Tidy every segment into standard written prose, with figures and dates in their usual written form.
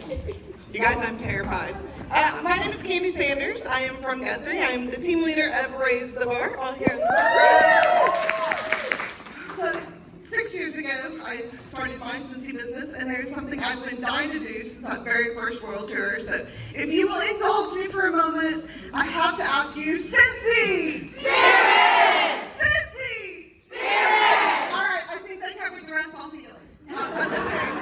You guys, I'm terrified. My name is Candi Sanders. I am from Guthrie. I am the team leader of Raise the Bar. Oh, here. So 6 years ago, I started my Cincy business, and there's something I've been dying to do since that very first world tour. So if you will indulge me for a moment, I have to ask you, Cincy! Spirit! Cincy! Spirit! All right, I think they covered the rest. I'll see you later. I'm just kidding.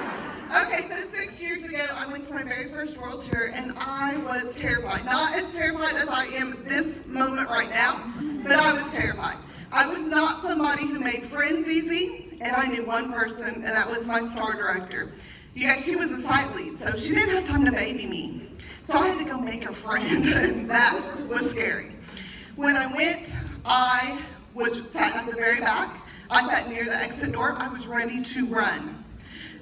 Okay, so 6 years ago, I went to my very first world tour, and I was terrified. Not as terrified as I am this moment right now, but I was terrified. I was not somebody who made friends easy, and I knew one person, and that was my star director. You guys, she was a site lead, so she didn't have time to baby me. So I had to go make a friend, and that was scary. When I went, I sat at the very back. I sat near the exit door. I was ready to run.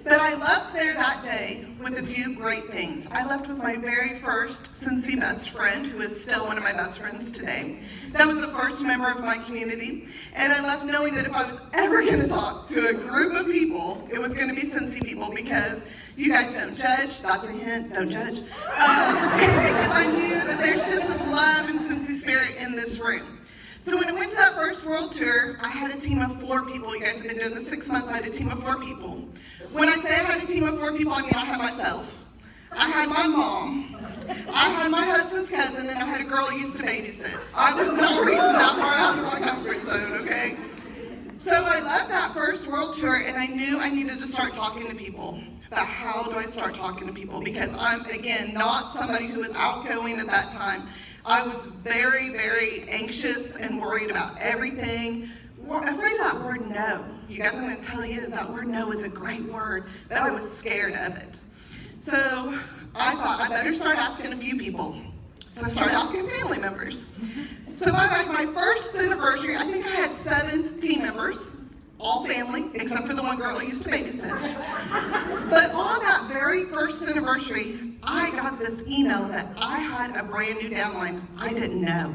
But I left there that day with a few great things. I left with my very first Cincy best friend, who is still one of my best friends today. That was the first member of my community. And I left knowing that if I was ever going to talk to a group of people, it was going to be Cincy people, because you guys don't judge. That's a hint, don't judge. Because I knew that there's just this love and Cincy spirit in this room. So when I went to that first world tour, I had a team of 4 people. You guys have been doing this 6 months. I had a team of 4 people. When I say I had a team of 4 people, I mean I had myself. I had my mom. I had my husband's cousin, and I had a girl who used to babysit. I was not reaching that far out of my comfort zone, okay? So I left that first world tour, and I knew I needed to start talking to people. But how do I start talking to people? Because I'm, again, not somebody who was outgoing at that time. I was very, very anxious and worried about everything. Afraid of that word no. You guys, I'm going to tell you that word no is a great word, but I was scared of it. So I thought I better start asking a few people. So I started asking family members. So by my first anniversary, I think I had 7 team members, all family, except for the one girl who used to babysit. But on that very first anniversary, I got this email that I had a brand new downline I didn't know.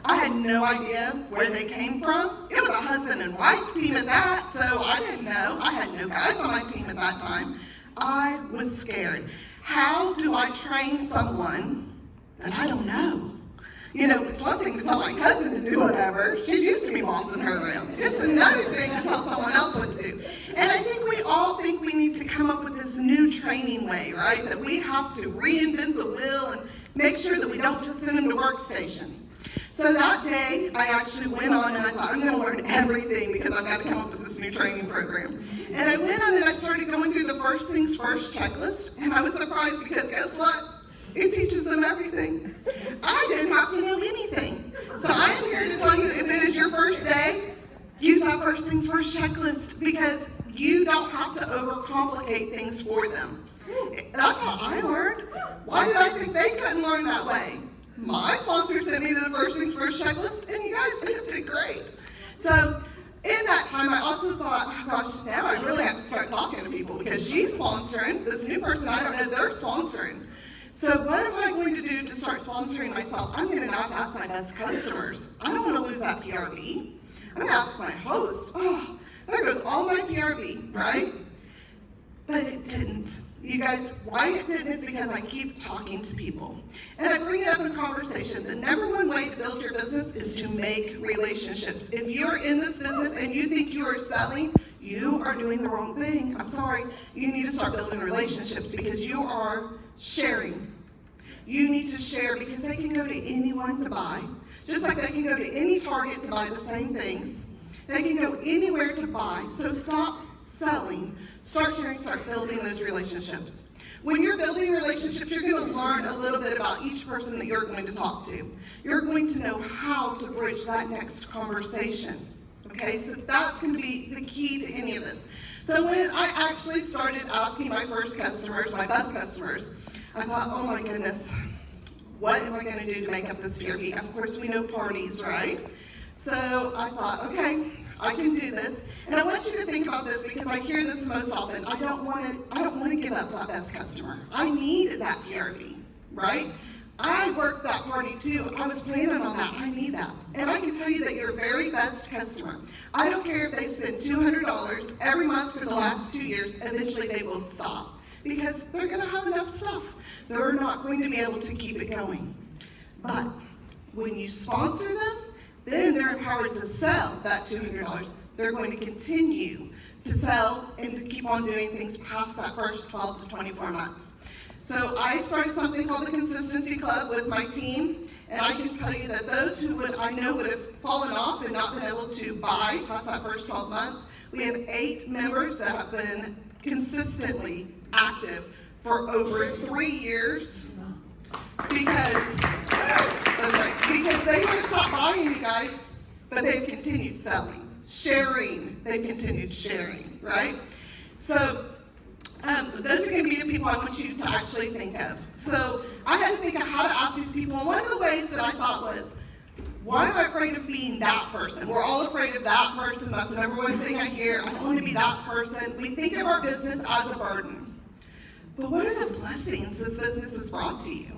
I had no idea where they came from. It was a husband and wife team at that, so I didn't know. I had no guys on my team at that time. I was scared. How do I train someone that I don't know? You know, it's one thing to tell my cousin to do whatever. She's used to me bossing her around. It's another thing to tell someone else what to do. And I think we all think we need to come up with this new training way, right? That we have to reinvent the wheel and make sure that we don't just send them to workstation. So that day, I actually went on and I thought, I'm going to learn everything because I've got to come up with this new training program. And I went on and I started going through the first things first checklist, and I was surprised because guess what? It teaches them everything. I didn't have to know anything. So I am here to tell you, if it is your first day, use that first things first checklist, because you don't have to overcomplicate things for them. That's how I learned. Why did I think they couldn't learn that way? My sponsor sent me the first things first checklist, and you guys did great. So in that time, I also thought, oh gosh, now I really have to start talking to people, because she's sponsoring. This new person I don't know, they're sponsoring. So what am I going to do to start sponsoring myself? I'm going to not ask my best customers. I don't want to lose that PRV. I'm going to ask my host. Oh, there goes all my PRV, right? But it didn't. You guys, why it didn't is because I keep talking to people. And I bring it up in conversation. The number one way to build your business is to make relationships. If you're in this business and you think you are selling, you are doing the wrong thing. I'm sorry. You need to start building relationships, because you are sharing. You need to share, because they can go to anyone to buy. Just like they can go to any Target to buy the same things. They can go anywhere to buy. So stop selling. Start sharing, start building those relationships. When you're building relationships, you're going to learn a little bit about each person that you're going to talk to. You're going to know how to bridge that next conversation. Okay, so that's going to be the key to any of this. So when I actually started asking my first customers, my best customers, I thought, oh my goodness, what am I going to do to make up this PRV? Of course, we know parties, right? So I thought, okay, I can do this. And I want you to think about this, because I hear this most often. I don't want to give up that best customer. I need that PRV, right? I worked that party too. I was planning on that. I need that. And I can tell you that your very best customer, I don't care if they spend $200 every month for the last 2 years, eventually they will stop. because they're going to have enough stuff. They're not going to be able to keep it going. But when you sponsor them, then they're empowered to sell that $200. They're going to continue to sell and to keep on doing things past that first 12 to 24 months. So I started something called the Consistency Club with my team, and I can tell you that those who would have fallen off and not been able to buy past that first 12 months, we have 8 members that have been consistently active for over 3 years because they want to stop buying, you guys, but they've continued selling. Sharing, they've continued sharing, right? So those are going to be the people I want you to actually think of. So I had to think of how to ask these people. And one of the ways that I thought was, why am I afraid of being that person? We're all afraid of that person. That's the number one thing I hear. I don't want to be that person. We think of our business as a burden. But what are the blessings this business has brought to you?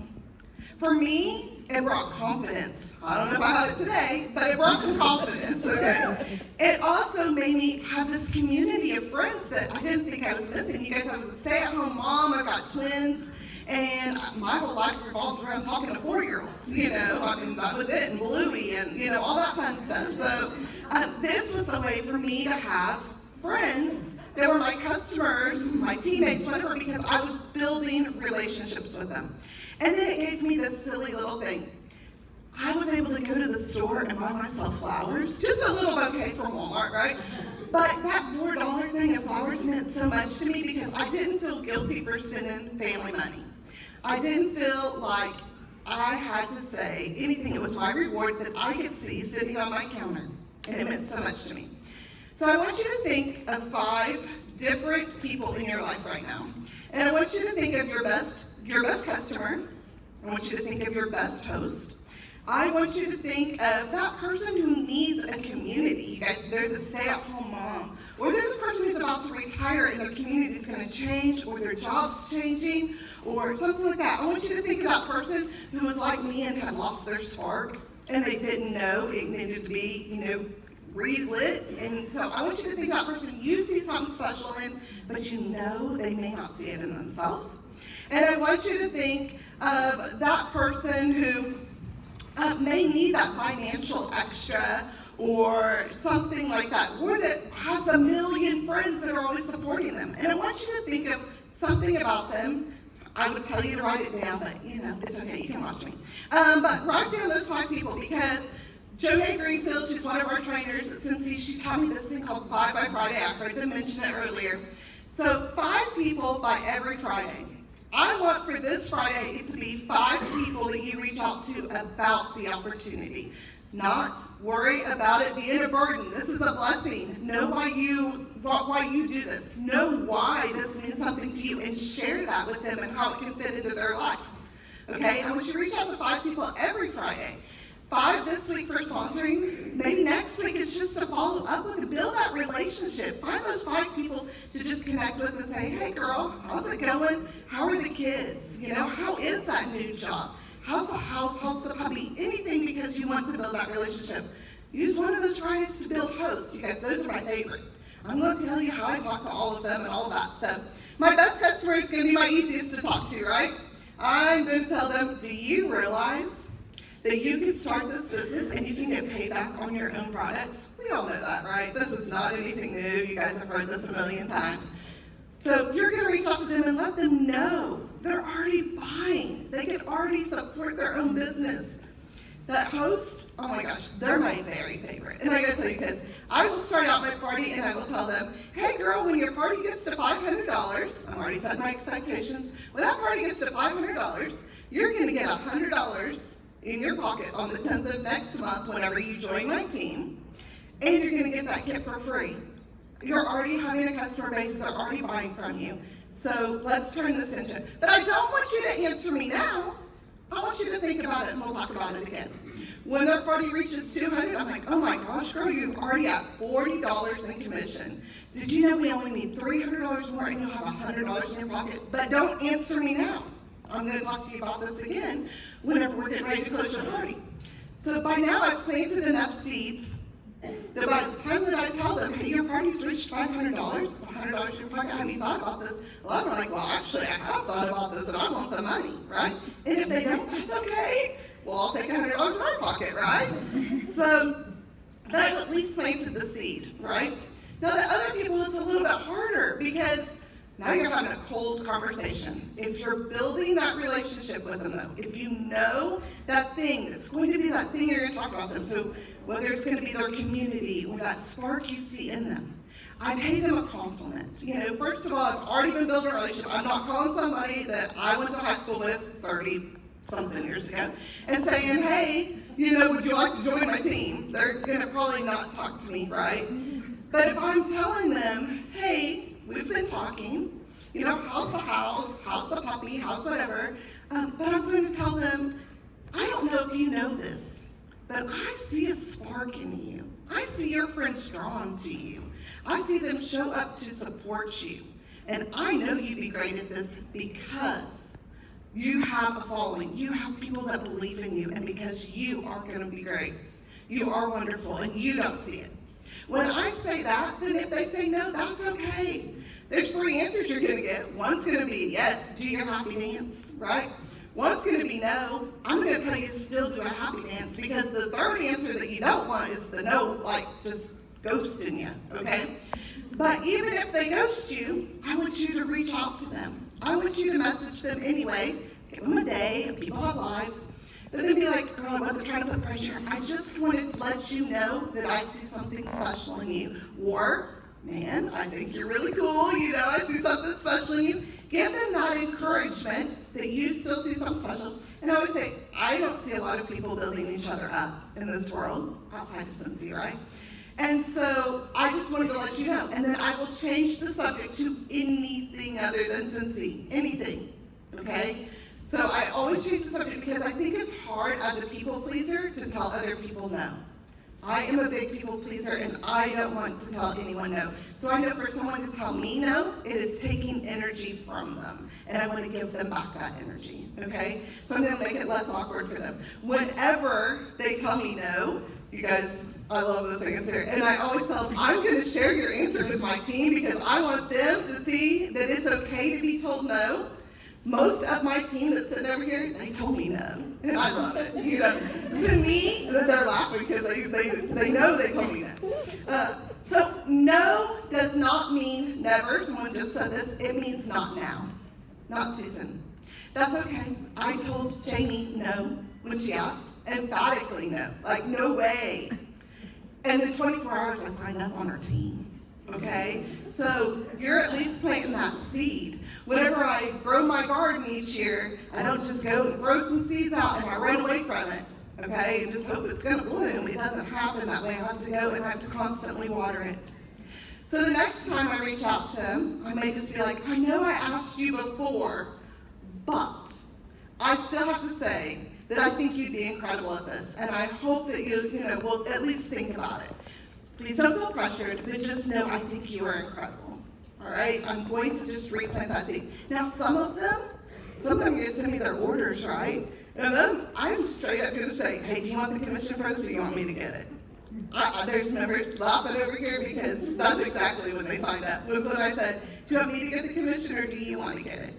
For me, it brought confidence. I don't know if I have it today, but it brought some confidence, okay? It also made me have this community of friends that I didn't think I was missing. You guys, I was a stay-at-home mom. I've got twins, and my whole life revolved around talking to 4-year-olds, I mean, that was it, and Bluey, and, all that fun stuff. So this was a way for me to have friends that were my customers, my teammates, whatever, because I was building relationships with them. And then it gave me this silly little thing. I was able to go to the store and buy myself flowers, just a little bouquet from Walmart, right? But that $4 thing of flowers meant so much to me because I didn't feel guilty for spending family money. I didn't feel like I had to say anything. It was my reward that I could see sitting on my counter, and it meant so much to me. So I want you to think of 5 different people in your life right now. And I want you to think of your best customer. I want you to think of your best host. I want you to think of that person who needs a community. You guys, they're the stay-at-home mom. Or they're the person who's about to retire and their community is going to change, or their job's changing, or something like that. I want you to think of that person who was like me and had lost their spark, and they didn't know it needed to be, relit. And so I want you to think of that person you see something special in, but they may not see it in themselves. And I want you to think of that person who may need that financial extra or something like that, or that has a million friends that are always supporting them. And I want you to think of something about them. I would tell you to write it down, but it's okay, you can watch me. But write down those 5 people, because Jonay Greenfield, she's one of our trainers at Cincy, she taught me this thing called 5 by Friday. I heard them mention it earlier. So 5 people by every Friday. I want for this Friday it to be 5 people that you reach out to about the opportunity. Not worry about it being a burden. This is a blessing. Know why you do this. Know why this means something to you, and share that with them and how it can fit into their life. Okay? I want you to reach out to 5 people every Friday. 5 this week for sponsoring. Maybe next week it's just to follow up with and build that relationship. Find those 5 people to just connect with and say, hey girl, how's it going? How are the kids? How is that new job? How's the house? How's the puppy? Anything, because you want to build that relationship. Use one of those Fridays to build hosts. You guys, those are my favorite. I'm going to tell you how I talk to all of them and all of that stuff. My best customer is going to be my easiest to talk to, right? I'm going to tell them, do you realize that you can start this business and you can get paid back on your own products? We all know that, right? This is not anything new. You guys have heard this a million times. So you're going to reach out to them and let them know they're already buying. They can already support their own business. That host, oh my gosh, they're my very favorite. And I got to tell you, because I will start out my party and I will tell them, hey girl, when your party gets to $500, I'm already setting my expectations. When that party gets to $500, you're going to get $100 in your pocket on the 10th of next month whenever you join my team, and you're going to get that kit for free. You're already having a customer base, they're already buying from you. So let's turn this into, but I don't want you to answer me now. I want you to think about it, and we'll talk about it again. When their party reaches 200, I'm like, oh my gosh, girl, you've already got $40 in commission. Did you know we only need $300 more and you'll have $100 in your pocket? But don't answer me now. I'm going to talk to you about this again whenever we're getting ready to close your party. So by now I've planted enough seeds that by the time that I tell them, hey, your party's reached $500, it's $100 in your pocket, have you thought about this? A lot of them are like, well, actually, I have thought about this, and I want the money, right? And if they don't, that's okay. Well, I'll take $100 in my pocket, right? So that at least planted the seed, right? Now, the other people, it's a little bit harder because now you're having a cold conversation. If you're building that relationship with them, though, if you know that thing, it's going to be that thing you're going to talk about them. So whether it's going to be their community or that spark you see in them, I pay them a compliment. You know, first of all, I've already been building a relationship. I'm not calling somebody that I went to high school with 30-something years ago and saying, hey, you know, would you like to join my team? They're going to probably not talk to me, right? But if I'm telling them, hey, we've been talking, you know, how's the house, how's the puppy, how's whatever, but I'm going to tell them, I don't know if you know this, but I see a spark in you. I see your friends drawn to you. I see them show up to support you. And I know you'd be great at this because you have a following. You have people that believe in you, and because you are going to be great. You are wonderful, and you don't see it. When I say that, then if they say no, that's okay. There's 3 answers you're going to get. One's going to be yes, do your happy dance, right? One's going to be no. I'm going to tell you still do a happy dance because the third answer that you don't want is the no, like just ghosting you, okay? But even if they ghost you, I want you to reach out to them. I want you to message them anyway. Give them a day. People have lives. But then be like, girl, I wasn't trying to put pressure. I just wanted to let you know that I see something special in you. Or, man, I think you're really cool. You know, I see something special in you. Give them that encouragement that you still see something special. And I always say, I don't see a lot of people building each other up in this world, outside of Cincy, right? And so I just wanted to let you know. And then I will change the subject to anything other than Cincy. Anything, okay? So I always change the subject because I think it's hard as a people pleaser to tell other people no. I am a big people pleaser and I don't want to tell anyone no. So I know for someone to tell me no, it is taking energy from them. And I want to give them back that energy, okay? So I'm going to make it less awkward for them. Whenever they tell me no, you guys, I love this answer. And I always tell them, I'm going to share your answer with my team because I want them to see that it's okay to be told no. Most of my team that's sitting over here, they told me no, and I love it. You know, to me, they're laughing because they know they told me no. So no does not mean never. Someone just said this. It means not now, not Susan. That's okay. I told Jamie no when she asked, emphatically no, like no way. And in 24 hours, I signed up on her team. Okay, so you're at least planting that seed. Whenever I grow my garden each year, I don't just go and throw some seeds out and I run away from it, okay, and just hope it's going to bloom. It doesn't happen that way. I have to go and I have to constantly water it. So the next time I reach out to him, I may just be like, I know I asked you before, but I still have to say that I think you'd be incredible at this, and I hope that you will at least think about it. Please don't feel pressured, but just know I think you are incredible. All right? I'm going to just replant that seed. Now, some of them are going to send me their orders, right? And then I'm straight up going to say, hey, do you want the commission for this or do you want me to get it? There's members laughing over here because that's exactly when they signed up. Was when I said, do you want me to get the commission or do you want to get it?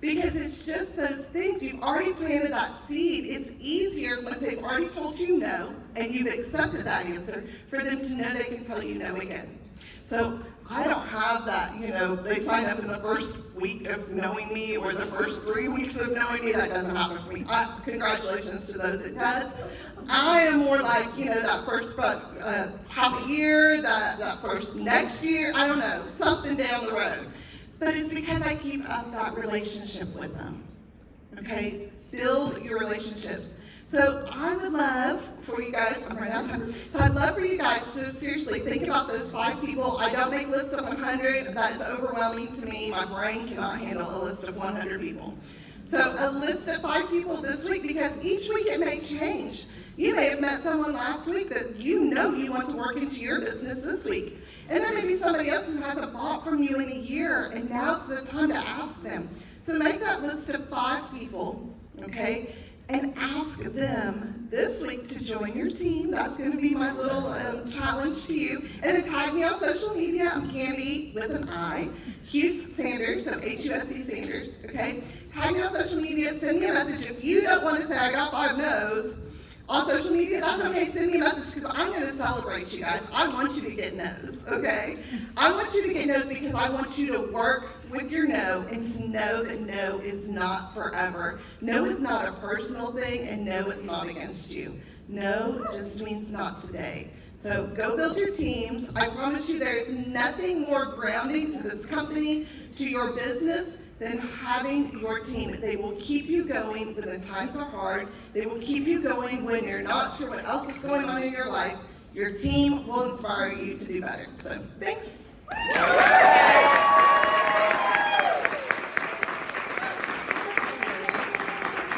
Because it's just those things. You've already planted that seed. It's easier once they've already told you no and you've accepted that answer for them to know they can tell you no again. So I don't have that, they sign up in the first week of knowing me or the first 3 weeks of knowing me. That doesn't happen for me. Congratulations to those it does. I am more like, that first half a year, that first next year, I don't know, something down the road. But it's because I keep up that relationship with them, okay? Build your relationships. So I would love for you guys, I'm running out of time, so I'd love for you guys to seriously think about those 5 people. I don't make lists of 100. That is overwhelming to me. My brain cannot handle a list of 100 people. So a list of 5 people this week, because each week it may change. You may have met someone last week that you want to work into your business this week. And there may be somebody else who hasn't bought from you in a year, and now's the time to ask them. So make that list of 5 people, okay? and ask them this week to join your team. That's going to be my little challenge to you. And then tag me on social media. I'm Candi with an I. Huse Sanders, so H-U-S-E Sanders, okay? Tag me on social media. Send me a message. If you don't want to say I got 5 no's on social media, that's okay. Send me a message because I'm going to celebrate you guys. I want you to get no's, okay? I want you to get no's because I want you to work with your no and to know that no is not forever. No is not a personal thing, and no is not against you. No just means not today. So go build your teams. I promise you there is nothing more grounding to this company, to your business, than having your team. They will keep you going when the times are hard. They will keep you going when you're not sure what else is going on in your life. Your team will inspire you to do better. So thanks.